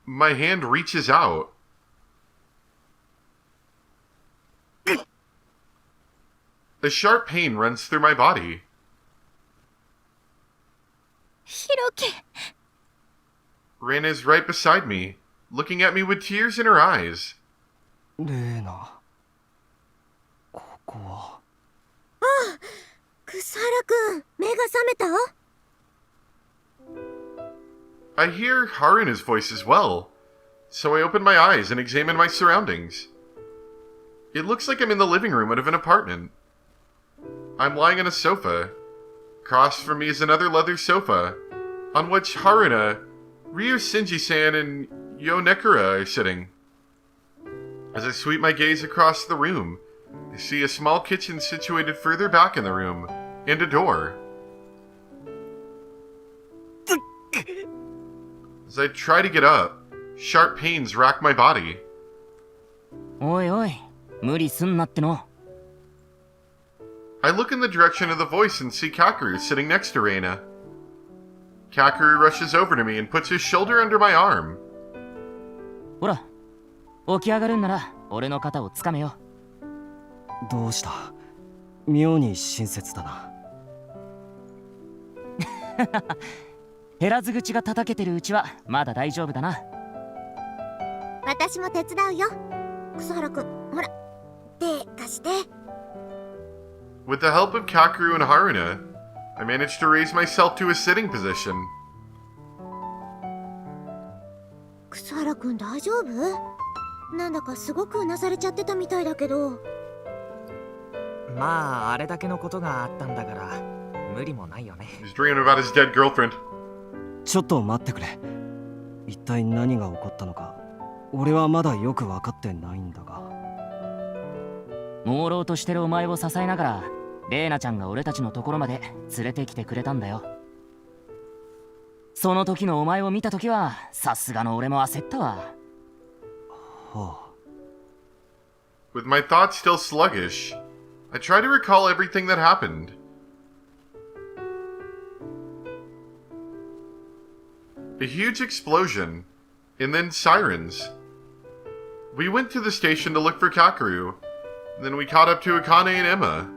My hand reaches out. A sharp pain runs through my body. ヒロキ。 Reina is right beside me, looking at me with tears in her eyes. レーナ、ここは。ああ、草原くん、目が覚めた？ I hear Haruna's voice as well, so I open my eyes and examine my surroundings. It looks like I'm in the living room of an apartment. I'm lying on a sofa. Across from me is another leather sofa, on which Haruna, Ryu Shinji-san, and Yonekura are sitting. As I sweep my gaze across the room, I see a small kitchen situated further back in the room, and a door. As I try to get up, sharp pains rack my body. おいおい、無理すんなっての。I look in the direction of the voice and see Kakeru sitting next to Reina. Kakeru rushes over to me and puts his shoulder under my arm. ほら、起き上がるんなら俺の肩をつかめよ。どうした？妙に親切だな。減らず口が叩けてるうちはまだ大丈夫だな。私も手伝うよ。草原くん、ほら、手貸して。 With the help of Kakeru and Haruna, I managed to raise myself to a sitting position. 草原くん大丈夫？なんだかすごくうなされちゃってたみたいだけど。まああれだけのことがあったんだから無理もないよね。 He's dreaming about his dead girlfriend. ちょっと待ってくれ。一体何が起こったのか、俺はまだよく分かってないんだが。朦朧としてるお前を支えながら、レイナちゃんが俺たちのところまで連れてきてくれたんだよ。その時のお前を見た時は、さすがの俺も焦ったわ。はあ。With my thoughts still sluggish, I try to recall everything that happened. A huge explosion, and then sirens. We went to the station to look for Kakeru. Then we caught up to Akane and Emma.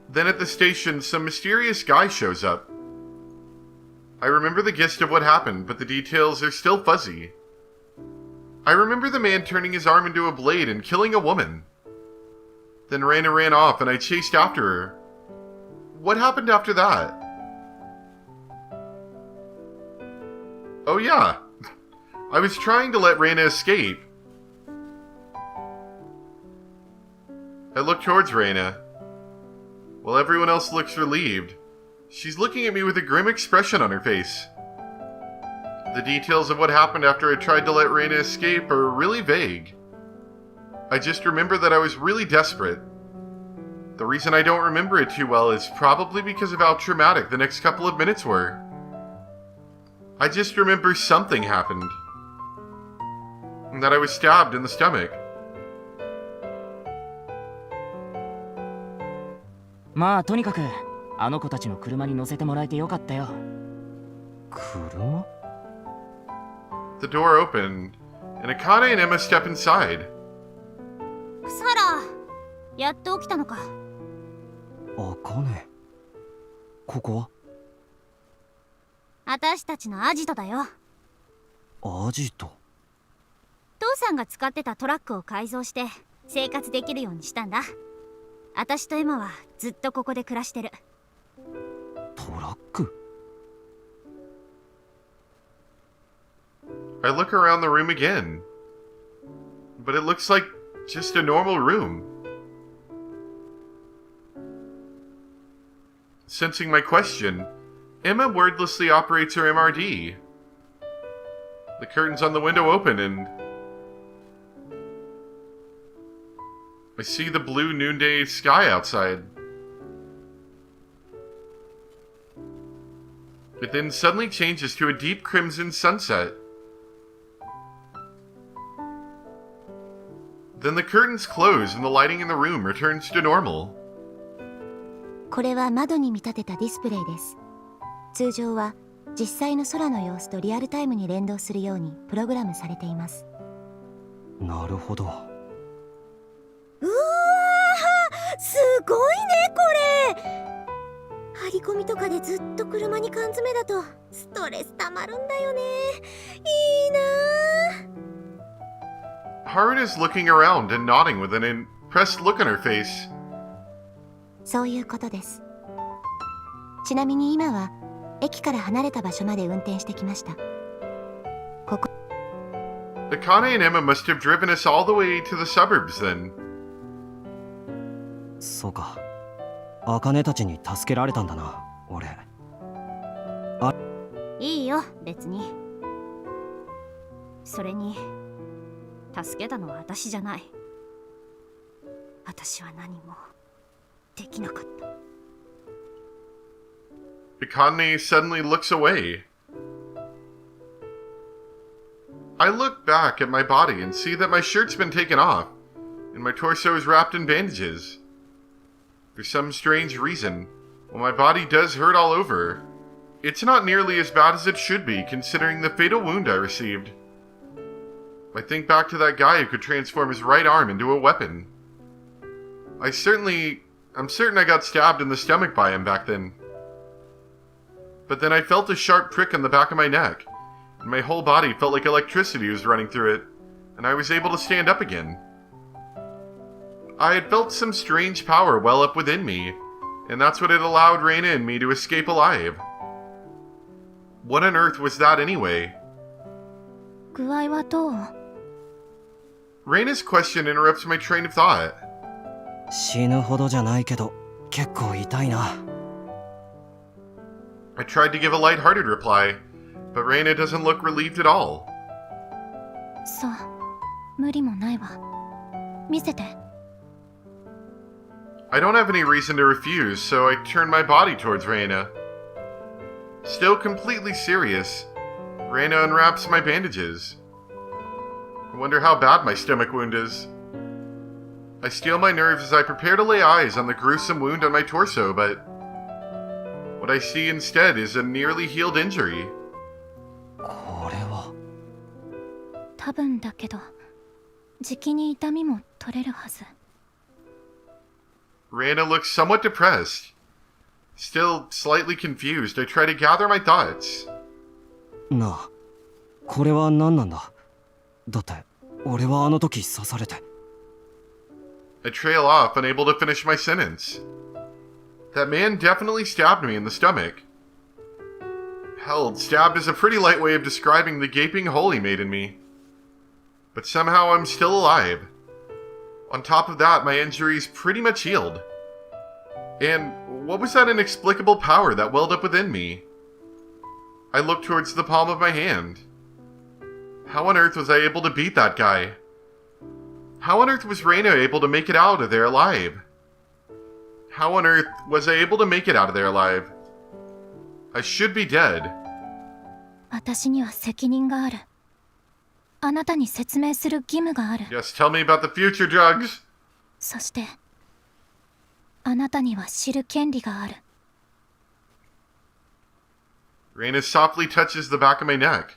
Then at the station, some mysterious guy shows up. I remember the gist of what happened, but the details are still fuzzy. I remember the man turning his arm into a blade and killing a woman. Then Reina ran off and I chased after her. What happened after that? Oh yeah, I was trying to let Reina escape. I look towards Reina. While everyone else looks relieved, she's looking at me with a grim expression on her face. The details of what happened after I tried to let Reina escape are really vague. I just remember that I was really desperate. The reason I don't remember it too well is probably because of how traumatic the next couple of minutes were. I just remember something happened. And that I was stabbed in the stomach. まあとにかくあの子たちの車に乗せてもらえてよかったよ。車？ The door opened, and Akane and Emma step inside. 草原、やっと起きたのか。茜。ここは？私たちのアジトだよ。アジト？父さんが使ってたトラックを改造して生活できるようにしたんだ。私とエマはずっとここで暮らしてる。トラック？ I look around the room again, but it looks like just a normal room. Sensing my question, Emma wordlessly operates her MRD. The curtains on the window open and I see the blue noonday sky outside. It then suddenly changes to a deep crimson sunset. Then the curtains close and the lighting in the room returns to normal. これは窓に見立てたディスプレイです。通常は実際の空の様子とリアルタイムに連動するようにプログラムされています。なるほど。うわー、すごいねこれ。張り込みとかでずっと車に缶詰だとストレスたまるんだよね。いいなー。Haruna's looking around and nodding with an impressed look on her face. そういうことです。ちなみに今は駅から離れた場所まで運転してきました。ここ Akane and Emma must have driven us all the way to the suburbs then. そうか。茜たちに助けられたんだな、俺。いいよ、別に。それに助けたのは私じゃない。私は何もできなかった。Akane suddenly looks away. I look back at my body and see that my shirt's been taken off, and my torso is wrapped in bandages. For some strange reason, while my body does hurt all over, it's not nearly as bad as it should be considering the fatal wound I received. I think back to that guy who could transform his right arm into a weapon. I'm certain I got stabbed in the stomach by him back then. But then I felt a sharp prick on the back of my neck, and my whole body felt like electricity was running through it, and I was able to stand up again. I had felt some strange power well up within me, and that's what had allowed Reina and me to escape alive. What on earth was that anyway? 具合はどう？ Reina's question interrupts my train of thought. 死ぬほどじゃないけど、結構痛いな。I tried to give a light-hearted reply, but Reina doesn't look relieved at all. そう、無理もないわ。見せて。I don't have any reason to refuse, so I turn my body towards Reina. Still completely serious, Reina unwraps my bandages. I wonder how bad my stomach wound is. I steel my nerves as I prepare to lay eyes on the gruesome wound on my torso, but what I see instead is a nearly healed injury. これは。多分だけど、じきに痛みも取れるはず。Reina looks somewhat depressed. Still slightly confused, I try to gather my thoughts. なあ、これは何なんだ？だって、俺はあの時刺されて。I trail off, unable to finish my sentence. That man definitely stabbed me in the stomach. Hell, stabbed is a pretty light way of describing the gaping hole he made in me. But somehow I'm still alive. On top of that, my injury's pretty much healed. And what was that inexplicable power that welled up within me? I looked towards the palm of my hand. How on earth was I able to beat that guy? How on earth was Reina able to make it out of there alive? How on earth was I able to make it out of there alive? I should be dead. 私には責任がある。あなたに説明する義務がある。Yes, tell me about the future, Drugs. そして、あなたには知る権利がある。Reina softly touches the back of my neck.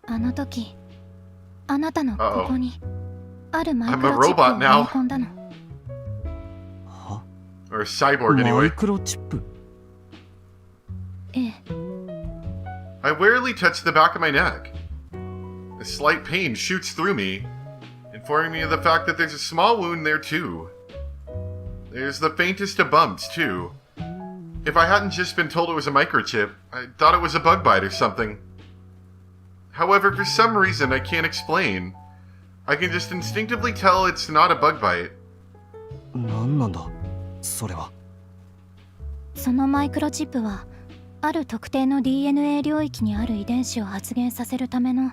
あの時、あなたのここにあるマイ I'm ク a ロチップを robot 埋め now. 込んだの。は？ Or a cyborg マ anyway. イクロチップ？ええ。I warily touch the back of my neck. A slight pain shoots through me, informing me of the fact that there's a small wound there too. There's the faintest of bumps too. If I hadn't just been told it was a microchip, I thought it was a bug bite or something. However, for some reason I can't explain, I can just instinctively tell it's not a bug bite. 何なんだ、それは。そのマイクロチップはある特定の DNA 領域にある遺伝子を発現させるための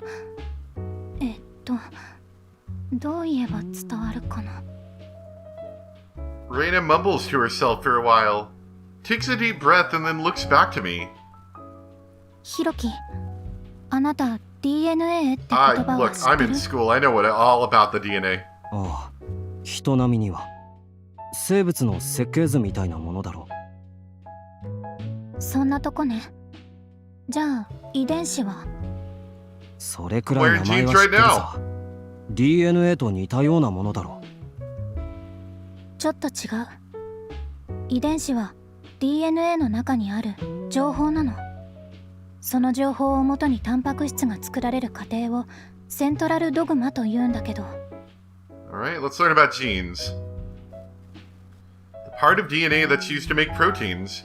どう言えば伝わるかな。 Reina mumbles to herself for a while, takes a deep breath and then looks back to me. ヒロキ、あなた DNA って言葉は Look, 知っ I'm て in る？ school. I know all about the DNA. ああ、人並みには生物の設計図みたいなものだろう。そんなとこね。じゃあ遺伝子は？それくらい名前は知ってるさ。DNA と似たようなものだろ。ちょっと違う。遺伝子は DNA の中にある情報なの。その情報をもとにタンパク質が作られる過程をセントラルドグマと言うんだけど。 Alright, let's learn about genes. The part of DNA that's used to make proteins.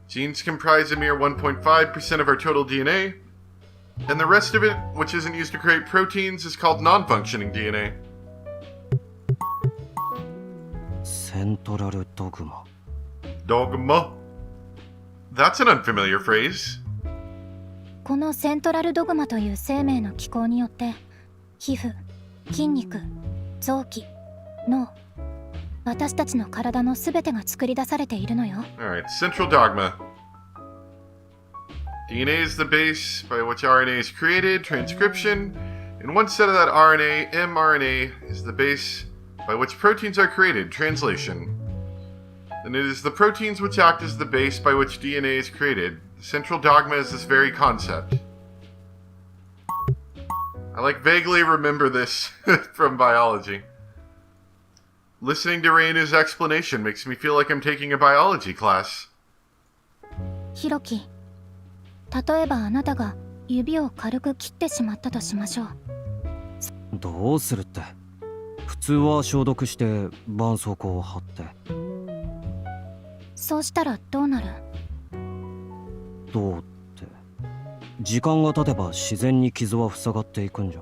Genes comprise a mere 1.5% of our total DNA, and the rest of it, which isn't used to create proteins, is called non-functioning DNA. セントラルドグマ。 Dogma. That's an unfamiliar phrase. このセントラルドグマという生命の機構によって皮膚、筋肉、臓器、脳、私たちの体のすべてが作り出されているのよ。 Alright, central dogma. DNA is the base by which RNA is created, transcription, and one set of that RNA, mRNA, is the base by which proteins are created, translation. And it is the proteins which act as the base by which DNA is created. The central dogma is this very concept. I vaguely remember this from biology. Listening to Reina's explanation makes me feel like I'm taking a biology class. ヒロキ、例えばあなたが指を軽く切ってしまったとしましょう。どうするって。普通は消毒して絆創膏を貼って。そうしたらどうなる？どうって、時間が経てば自然に傷は塞がっていくんじゃ。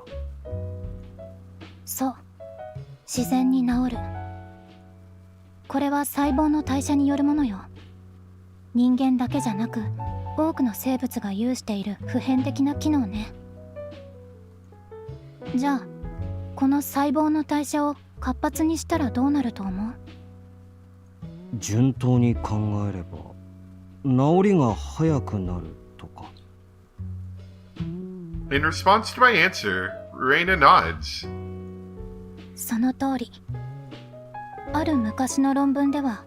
そう、自然に治る。これは細胞の代謝によるものよ。人間だけじゃなく多くの生物が有している普遍的な機能ね。じゃあこの細胞の代謝を活発にしたらどうなると思う？順当に考えれば治りが早くなるとか。 In response to my answer, Reina nods. その通り。ある昔の論文では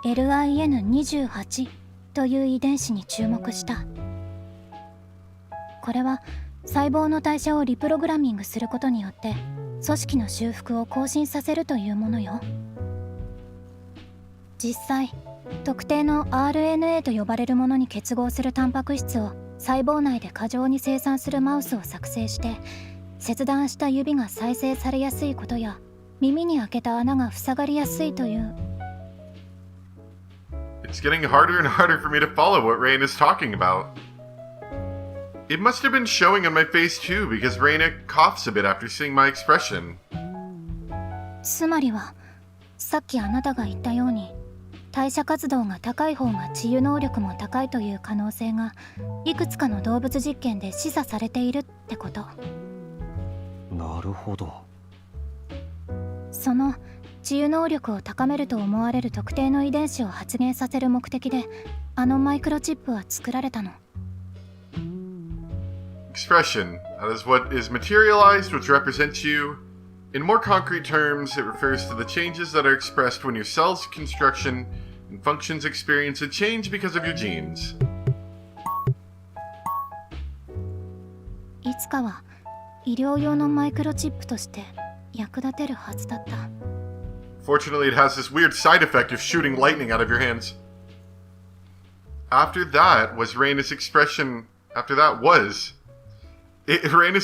LIN28 という遺伝子に注目した。これは細胞の代謝をリプログラミングすることによって組織の修復を更新させるというものよ。実際特定の RNA と呼ばれるものに結合するタンパク質を細胞内で過剰に生産するマウスを作成して、切断した指が再生されやすいことや耳に開けた穴が塞がりやすいという。 It's getting harder and harder for me to follow what Reina is talking about. It must have been showing on my face too, because Reina coughs a bit after seeing my expression. つまりはさっきあなたが言ったように代謝活動が高い方が治癒能力も高いという可能性がいくつかの動物実験で示唆されているってこと。なるほど。その治癒能力を高めると思われる特定の遺伝子を発現させる目的であのマイクロチップは作られたの。 Expression. That is what is materialized, which represents you. In more concrete terms, it refers to the changes that are expressed when your cell's construction and functions experience a change because of your genes. いつかは医療用のマイクロチップとして役立てるはずだった。 Fortunately, it has this weird side effect of shooting lightning out of your hands. After that was Reina's expression. Reina's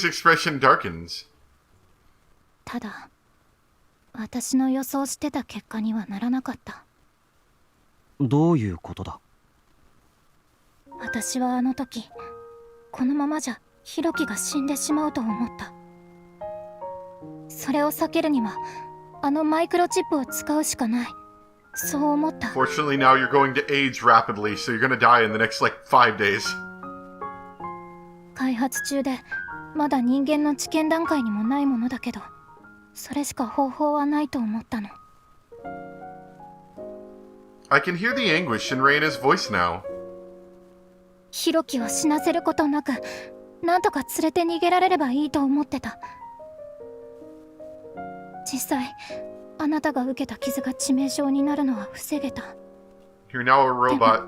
expression darkens. ただ私の予想してた結果にはならなかった。どういうことだ？私はあの時このままじゃヒロキが死んでしまうと思った。それを避けるにはあのマイクロチップを使うしかない、そう思った。 Fortunately, now you're going to age rapidly, so you're gonna die in the next 5 days. 開発中でまだ人間の治験段階にもないものだけど、それしか方法はないと思ったの。 I can hear the anguish in Reina's voice now. ヒロキを死なせることなくなんとか連れて逃げられればいいと思ってた。実際あなたが受けた傷が致命傷になるのは防げた。 You're now a robot.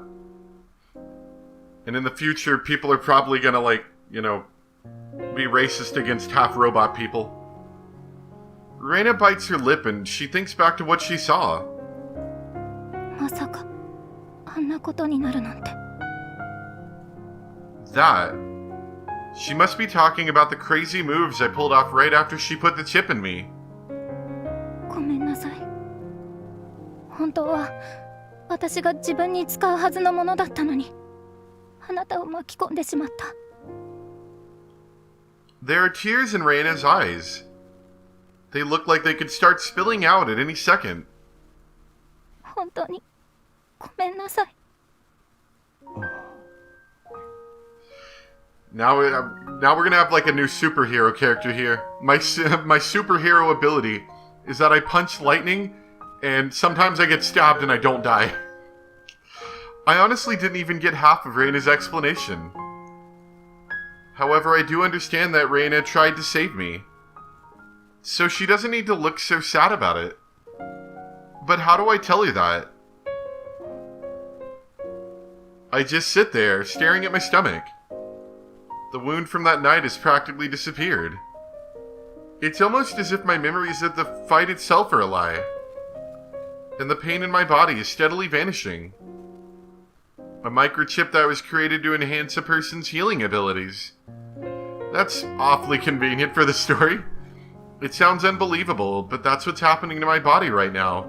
And in the future, people are probably gonna, like, you know, be racist against half-robot people. Reina bites her lip and she thinks back to what she saw. まさかあんなことになるなんて。 That. She must be talking about the crazy moves I pulled off right after she put the chip in me. ごめんなさい。本当は私が自分に使うはずのものだったのに、あなたを巻き込んでしまった。 There are tears in Reina's eyes. They look like they could start spilling out at any second. 本当にごめんなさい。 Now we're gonna have like a new superhero character here. My superhero ability is that I punch lightning, and sometimes I get stabbed and I don't die. I honestly didn't even get half of Reina's explanation. However, I do understand that Reina tried to save me, so she doesn't need to look so sad about it. But how do I tell her that? I just sit there, staring at my stomach. The wound from that night has practically disappeared. It's almost as if my memories of the fight itself are a lie. And the pain in my body is steadily vanishing. A microchip that was created to enhance a person's healing abilities. That's awfully convenient for the story. It sounds unbelievable, but that's what's happening to my body right now.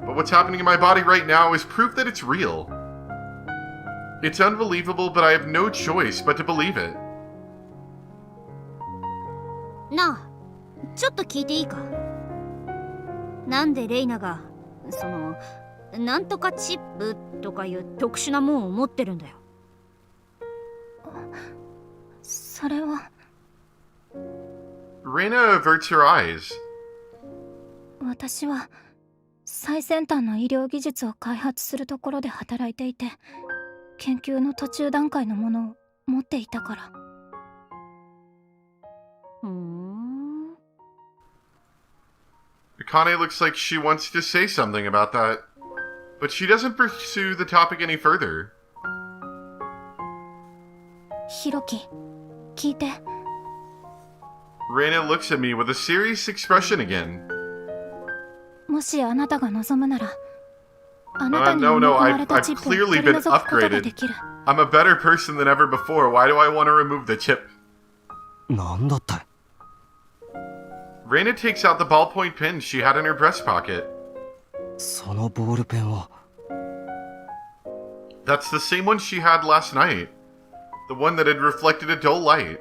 But what's happening in my body right now is proof that it's real. It's unbelievable, but I have no choice but to believe it. なあ、ちょっと聞いていいか。なんでレイナがなんとかチップとかいう特殊なもんを持ってるんだよ。それは。 Reina averts her eyes. 私は最先端の医療技術を開発するところで働いていて、研究の途中段階のものを持っていたから。Akane looks like she wants to say something about that, but she doesn't pursue the topic any further. ヒロキ、聞いて。 Reina looks at me with a serious expression again. もしあなたが望むなら、あなたに No, 埋め no, 込まれ I've たチップを取 clearly り been 除くことがで upgraded. きる。 I'm a better person than ever before. Why do I want to remove the chip? なんだって。 Reina takes out the ballpoint pen she had in her breast pocket. そのボールペンは。 That's the same one she had last night. The one that had reflected a dull light.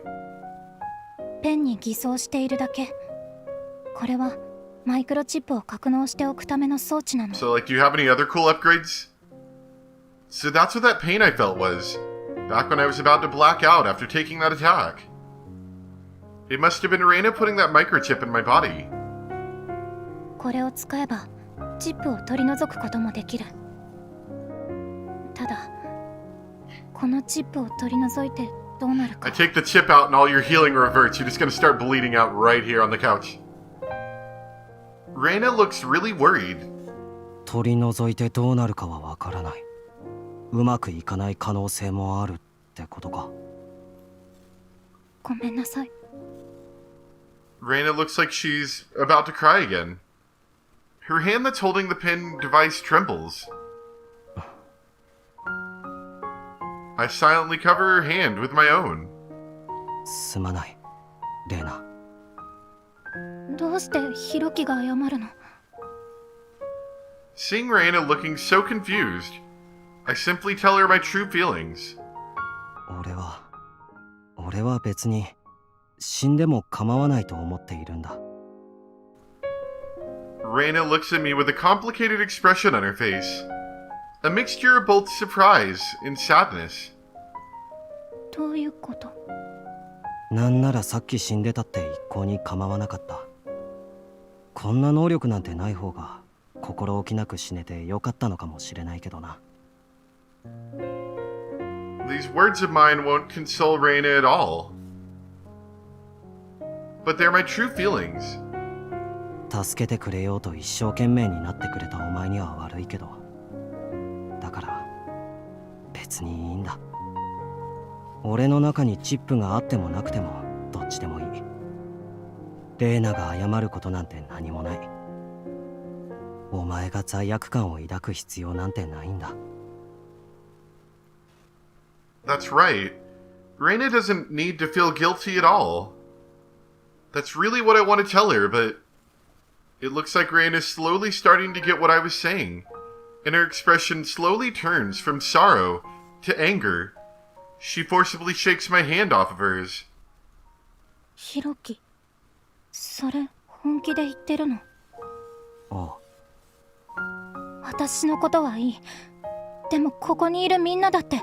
ペンに偽装しているだけ。これはマイクロチップを格納しておくための装置なの。 So, like, do you have any other cool upgrades? So that's what that pain I felt was. Back when I was about to black out after taking that attack. It must have been Reina putting that microchip in my body. これを使えばチップを取り除くこともできる。ただ、このチップを取り除いてどうなるか。 I take the chip out and all your healing reverts. You're just gonna start bleeding out right here on the couch. Reina looks really worried. 取り除いてどうなるかはわからない。うまくいかない可能性もあるってことか。ごめんなさい。 Reina looks like she's about to cry again. Her hand that's holding the pen device trembles. I silently cover her hand with my own. すまない、レイナ。どうしてヒロキが謝るの？ Seeing Reina looking so confused, I simply tell her my true feelings. 俺は別に死んでも構わないと思っているんだ。 Reina looks at me with a complicated expression on her face. A mixture of both surprise and sadness. どういうこと？なんならさっき死んでたって一向に構わなかった。こんな能力なんてない方が心置きなく死ねてよかったのかもしれないけどな。 These words of mine won't console Reina at all. But they're my true feelings. 助けてくれようと一生懸命になってくれたお前には悪いけど、だから別にいいんだ。俺の中にチップがあってもなくてもどっちでもいい。レイナが謝ることなんて何もない。お前が罪悪感を抱く必要なんてないんだ。That's right. Reina doesn't need to feel guilty at all. That's really what I want to tell her, but it looks like Reina's slowly starting to get what I was saying, and her expression slowly turns from sorrow to anger. She forcibly shakes my hand off of hers. ヒロキ、それ本気で言ってるの？ああ。私のことはいい。でもここにいるみんなだって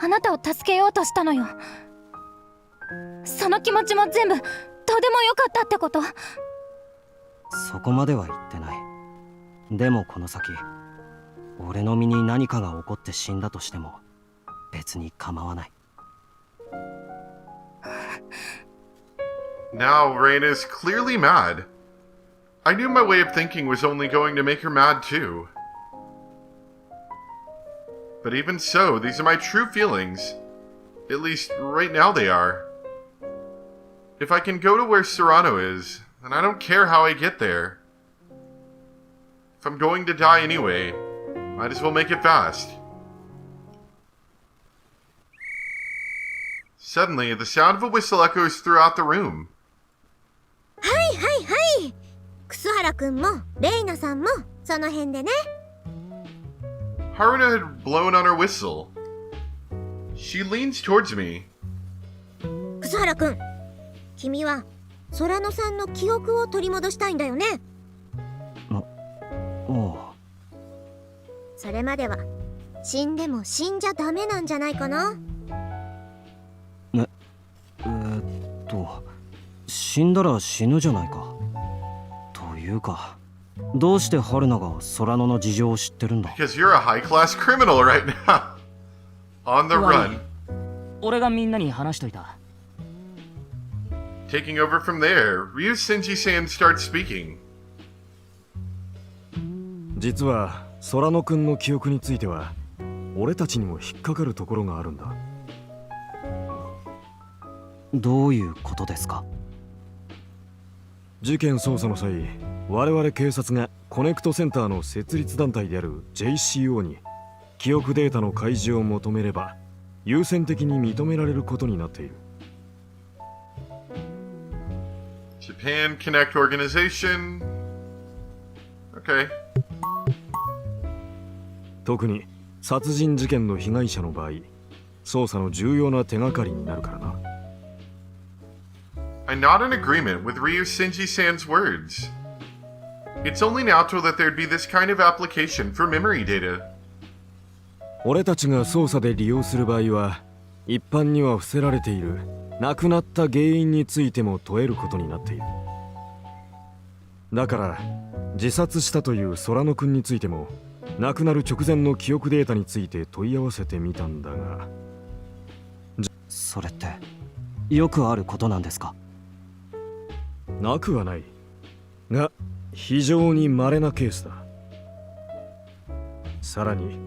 あなたを助けようとしたのよ。その気持ちも全部どうでもよかったってこと？そこまでは言ってない。でもこの先、俺の身に何かが起こって死んだとしても別に構わない。Now Reina's clearly mad. I knew my way of thinking was only going to make her mad too. But even so, these are my true feelings. At least, right now they are. If I can go to where Serrano is, then I don't care how I get there. If I'm going to die anyway, might as well make it fast. Suddenly, the sound of a whistle echoes throughout the room. はいはいはい。楠原くんもレイナさんもその辺でね。Haruna had blown on her whistle. She leans towards me. 楠原くん、君は空野さんの記憶を取り戻したいんだよね。おう。それまでは死んでも死んじゃダメなんじゃないかな。死んだら死ぬじゃないか。というか、どうして春菜が空野の事情を知ってるんだ？ Because you're a high-class criminal right now. On the run. 俺がみんなに話しといた。Taking over from there, Ryu Senji-san starts speaking. 実は空野くんの記憶については俺たちにも引っかかるところがあるんだ。どういうことですか？事件捜査の際、我々警察がコネクトセンターの設立団体である JCO に記憶データの開示を求めれば優先的に認められることになっている。Japan Connect Organization. Okay. 特に殺人事件の被害者の場合、捜査の重要な手がかりになるからな。I'm not in agreement with Ryu Senji-san's words. It's only natural that there'd be this kind of application for memory data. 俺たちが捜査で利用する場合は、一般には伏せられている亡くなった原因についても問えることになっている。だから自殺したという空野くんについても亡くなる直前の記憶データについて問い合わせてみたんだが。それってよくあることなんですか？なくはないが非常に稀なケースだ。さらに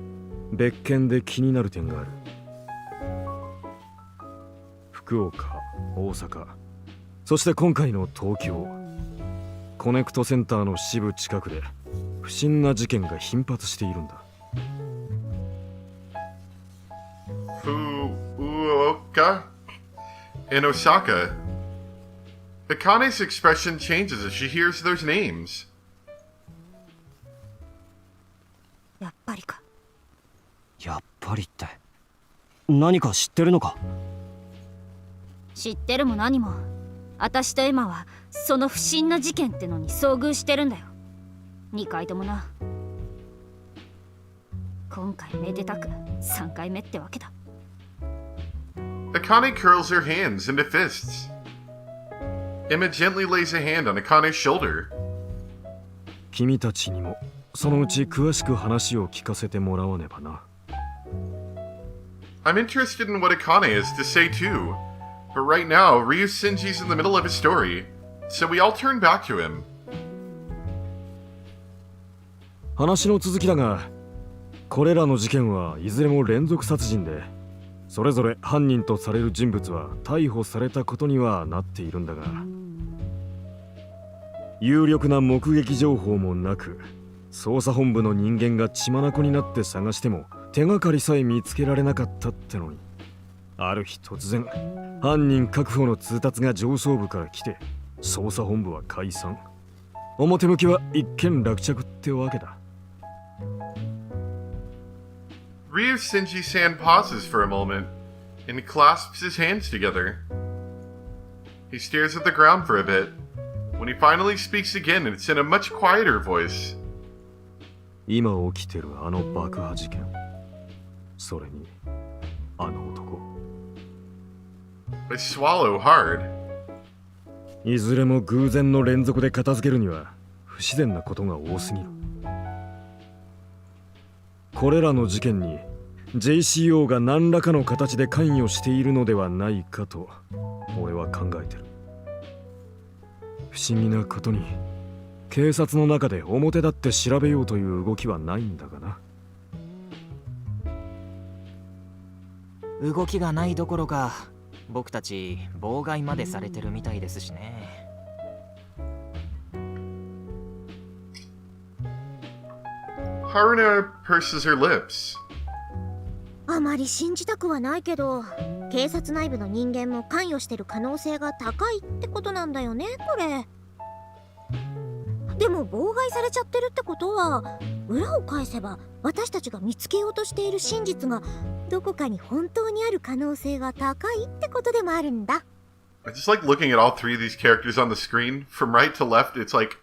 別件で気になる点がある。福岡、大阪、そして今回の東京、コネクトセンターの支部近くで不審な事件が頻発しているんだ。Fukuoka in Osaka. Akane's expression changes as she hears those names. やっぱりか。やっぱりって何か知ってるのか？知ってるも何も、私とエマはその不審な事件ってのに遭遇してるんだよ。2回ともな。今回めでたく3回目ってわけだ。Akane curls her hands into fists. Emma gently lays a hand on Akane's shoulder. 君たちにもそのうち詳しく話を聞かせてもらわねばな。I'm interested in what Akane has to say too, but right now Ryu Senji's in the middle of his story, so we all turn back to him. 話の続きだが、これらの事件はいずれも連続殺人で、それぞれ犯人とされる人物は逮捕されたことにはなっているんだが、有力な目撃情報もなく、捜査本部の人間が血眼になって探しても手がかりさえ見つけられなかったってのに、ある日突然犯人確保の通達が上層部から来て、捜査本部は解散。表向きは一件落着ってわけだ。Ryu Shinji-san pauses for a moment and clasps his hands together. He stares at the ground for a bit. When he finally speaks again, it's in a much quieter voice. 今起きてるあの爆破事件、それにあの男、I swallow hard. いずれも偶然の連続で片付けるには不自然なことが多すぎる。これらの事件に JCO が何らかの形で関与しているのではないかと俺は考えてる。不思議なことに警察の中で表立って調べようという動きはないんだがな。動きがないどころか、僕たち妨害までされてるみたいですしね。Haruna purses her lips. あまり信じたくはないけど、警察内部の人間も関与してる可能性が高いってことなんだよね、これ。でも妨害されちゃってるってことは、裏を返せば私たちが見つけようとしている真実がどこかに本当にある可能性が高いってことでもあるんだ。I just like looking at all three of these characters on the screen. From right to left, it's like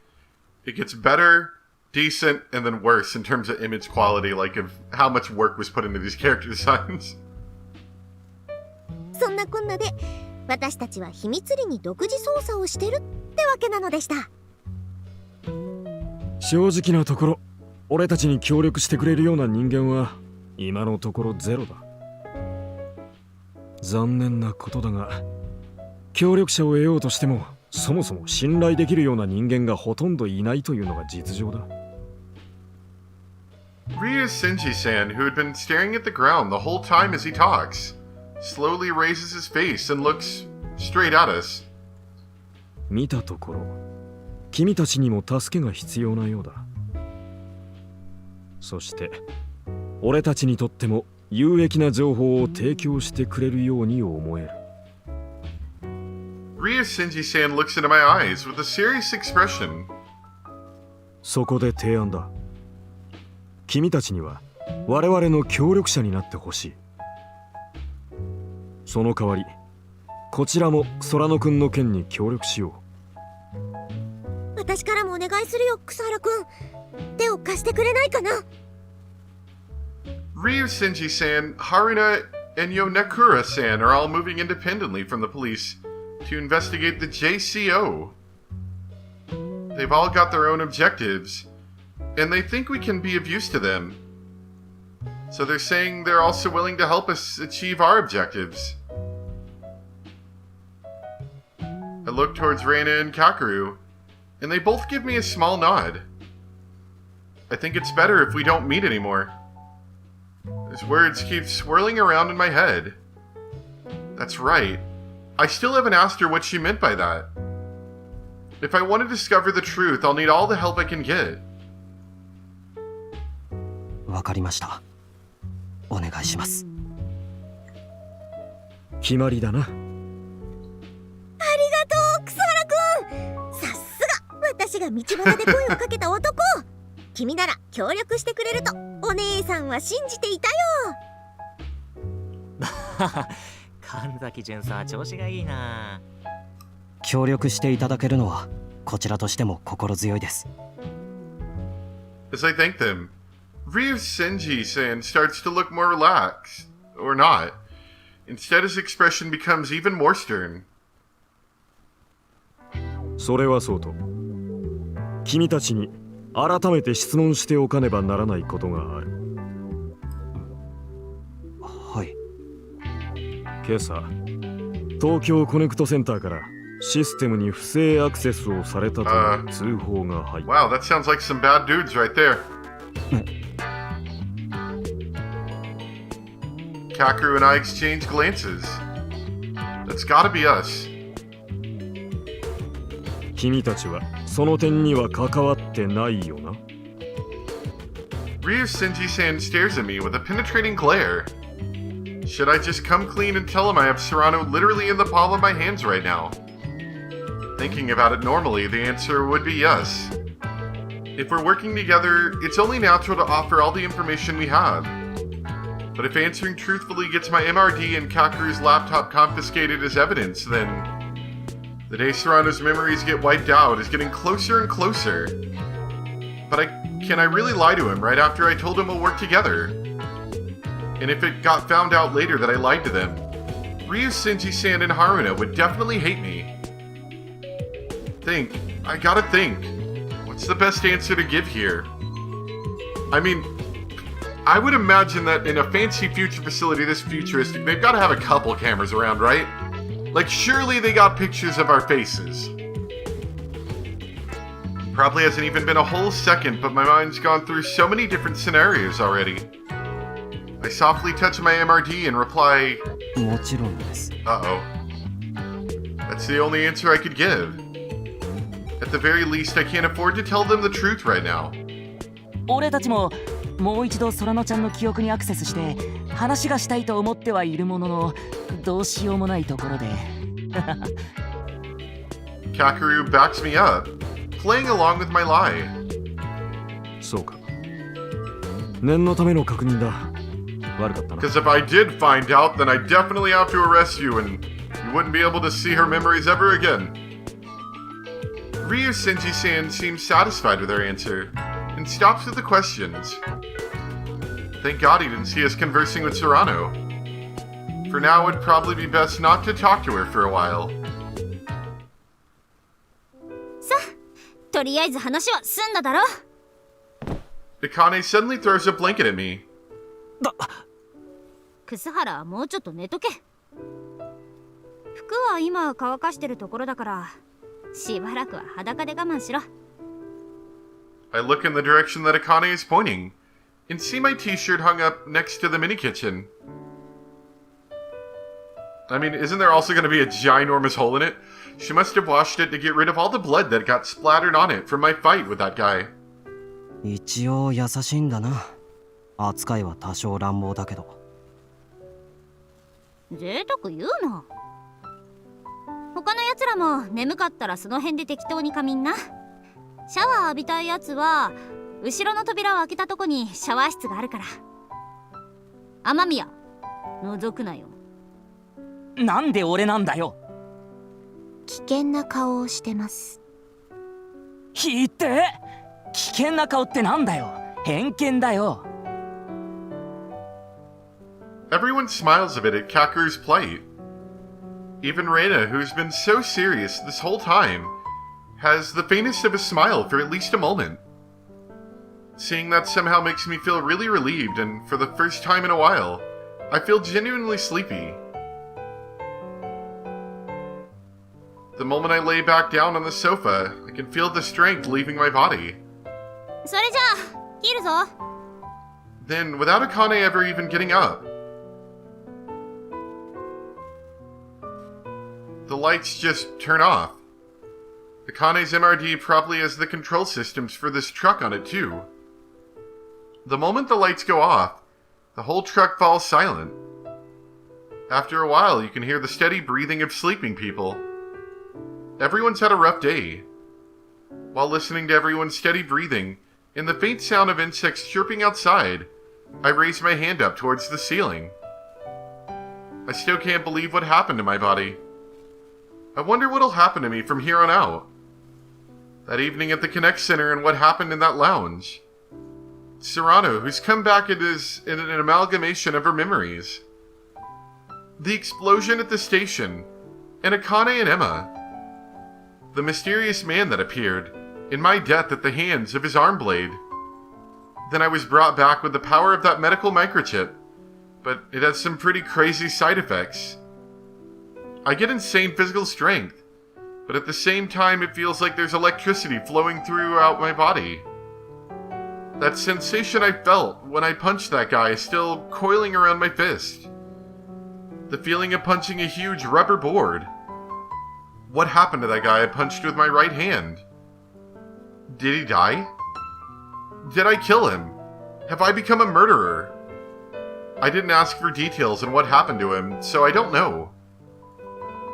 it gets better, decent, and then worse in terms of image quality, like of how much work was put into these character designs. そんなこんなで私たちは秘密裏に独自捜査をしてるってわけなのでした。正直なところ、俺たちに協力してくれるような人間は今のところゼロだ。残念なことだが、協力者を得ようとしてもそもそも信頼できるような人間がほとんどいないというのが実情だ。Ryu Shinji-san, who had been staring at the ground the whole time as he talks, slowly raises his face and looks straight at us. 見たところ、君たちにも助けが必要なようだ。そして俺たちにとっても有益な情報を提供してくれるように思える。Ryu Shinji-san looks into my eyes with a serious expression. そこで提案だ。君たちには我々の協力者になってほしい。その代わり、こちらも空野くんの件に協力しよう。私からもお願いするよ、草原くん。手を貸してくれないかな。Ryu Shinji-san, Haruna, and Yonekura-san are all moving independently from the police to investigate the JCO. They've all got their own objectives, and they think we can be of use to them. So they're saying they're also willing to help us achieve our objectives. I look towards Reina and Kakeru, and they both give me a small nod. I think it's better if we don't meet anymore. Those words keep swirling around in my head. That's right. I still haven't asked her what she meant by that. If I want to discover the truth, I'll need all the help I can get. わかりました。お願いします。決まりだな。ありがとう、草原くん。さすが私が道端で声をかけた男。君なら協力してくれるとお姉さんは信じていたよ。神崎巡査、調子がいいな。協力していただけるのはこちらとしても心強いです。As I thank them, Ryu Shinji-san starts to look more relaxed, or not. Instead, his expression becomes even more stern. それはそうと、君たちに改めて質問しておかねばならないことがある。はい。今朝、東京コネクトセンターからシステムに不正アクセスをされたとの通報が入った。Wow, that sounds like some bad dudes right there. Kakeru and I exchange glances. That's gotta be us. 君たちはその点には関わってないよな。Ryu Senji-san stares at me with a penetrating glare. Should I just come clean and tell him I have Serrano literally in the palm of my hands right now? Thinking about it normally, the answer would be yes. If we're working together, it's only natural to offer all the information we have. But if answering truthfully gets my MRD and Kakeru's laptop confiscated as evidence, then the day Serrano's memories get wiped out is getting closer and closer. But can I really lie to him right after I told him we'll work together? And if it got found out later that I lied to them, Ryu Senji-san and Haruna would definitely hate me. I gotta think. What's the best answer to give here? I mean, I would imagine that in a fancy future facility this futuristic, they've gotta have a couple cameras around, right? Like, surely they got pictures of our faces. Probably hasn't even been a whole second, but my mind's gone through so many different scenarios already. I softly touch my MRD and reply, もちろんです。 uh-oh. That's the only answer I could give. At the very least, I can't afford to tell them the truth right now. 俺たちももう一度空野ちゃんの記憶にアクセスして話がしたいと思ってはいるものの、どうしようもないところで。Kakeru backs me up, playing along with my lie. そうか。念のための確認だ。悪かったな。 Because if I did find out, then I definitely have to arrest you and you wouldn't be able to see her memories ever again. Ryu Senji-san seems satisfied with her answer and stops with the questions. Thank God he didn't see us conversing with Serrano. For now, it'd probably be best not to talk to her for a while. さあ、とりあえず話は済んだだろ。 Akane suddenly throws a blanket at me. 楠原はもうちょっと寝とけ。服は今乾かしてるところだからしばらくは裸で我慢しろ。 I look in the direction that Akane is pointing and see my t-shirt hung up next to the mini kitchen. I mean, isn't there also going to be a ginormous hole in it? She must have washed it to get rid of all the blood that got splattered on it from my fight with that guy. 一応優しいんだな。扱いは多少乱暴だけど。贅沢言うな。他のやつらも眠かったらその辺で適当に仮眠な。シャワー浴びたいやつは後ろの扉を開けたとこにシャワー室があるから。雨宮、覗くなよ。なんで俺なんだよ。危険な顔をしてます。ひって危険な顔ってなんだよ。偏見だよ。Everyone smiles a bit at Kakeru's plight. Even Reina, who's been so serious this whole time, has the faintest of a smile for at least a moment. Seeing that somehow makes me feel really relieved, and for the first time in a while, I feel genuinely sleepy. The moment I lay back down on the sofa, I can feel the strength leaving my body. それじゃあ切るぞ。 Then, without Akane ever even getting up, the lights just turn off. Akane's MRD probably has the control systems for this truck on it too. The moment the lights go off, the whole truck falls silent. After a while, you can hear the steady breathing of sleeping people. Everyone's had a rough day. While listening to everyone's steady breathing and the faint sound of insects chirping outside, I raise my hand up towards the ceiling. I still can't believe what happened to my body. I wonder what'll happen to me from here on out. That evening at the Connect Center and what happened in that lounge. Serrano, who's come back in an amalgamation of her memories. The explosion at the station, and Akane and Emma. The mysterious man that appeared, in my death at the hands of his arm blade. Then I was brought back with the power of that medical microchip, but it has some pretty crazy side effects. I get insane physical strength, but at the same time it feels like there's electricity flowing throughout my body. That sensation I felt when I punched that guy is still coiling around my fist. The feeling of punching a huge rubber board. What happened to that guy I punched with my right hand? Did he die? Did I kill him? Have I become a murderer? I didn't ask for details on what happened to him, so I don't know.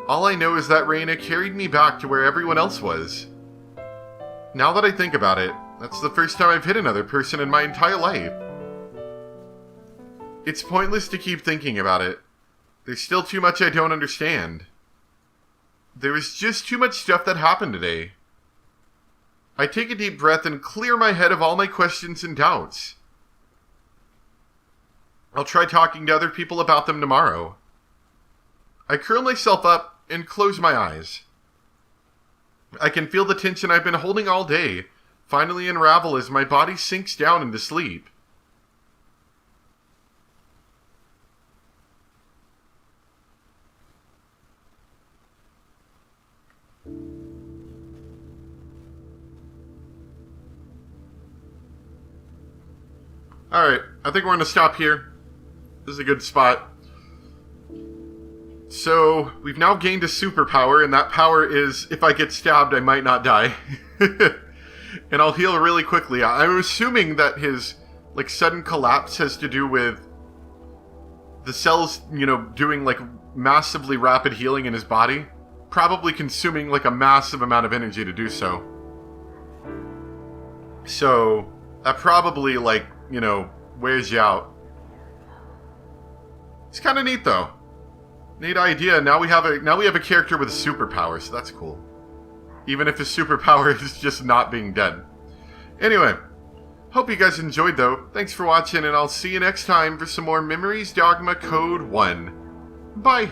All I know is that Reina carried me back to where everyone else was. Now that I think about it, that's the first time I've hit another person in my entire life. It's pointless to keep thinking about it. There's still too much I don't understand. There was just too much stuff that happened today. I take a deep breath and clear my head of all my questions and doubts. I'll try talking to other people about them tomorrow. I curl myself up and close my eyes. I can feel the tension I've been holding all day finally unravel as my body sinks down into sleep. Alright, I think we're going to stop here. This is a good spot. So, we've now gained a superpower, and that power is, if I get stabbed, I might not die. And I'll heal really quickly. I'm assuming that his, sudden collapse has to do with the cells, doing, massively rapid healing in his body. Probably consuming, a massive amount of energy to do so. So, that probably, wears you out. It's kind of neat, though. Neat idea. Now we have a character with a superpower, so that's cool. Even if his superpower is just not being dead. Anyway, hope you guys enjoyed, though. Thanks for watching, and I'll see you next time for some more Memories Dogma Code 1. Bye!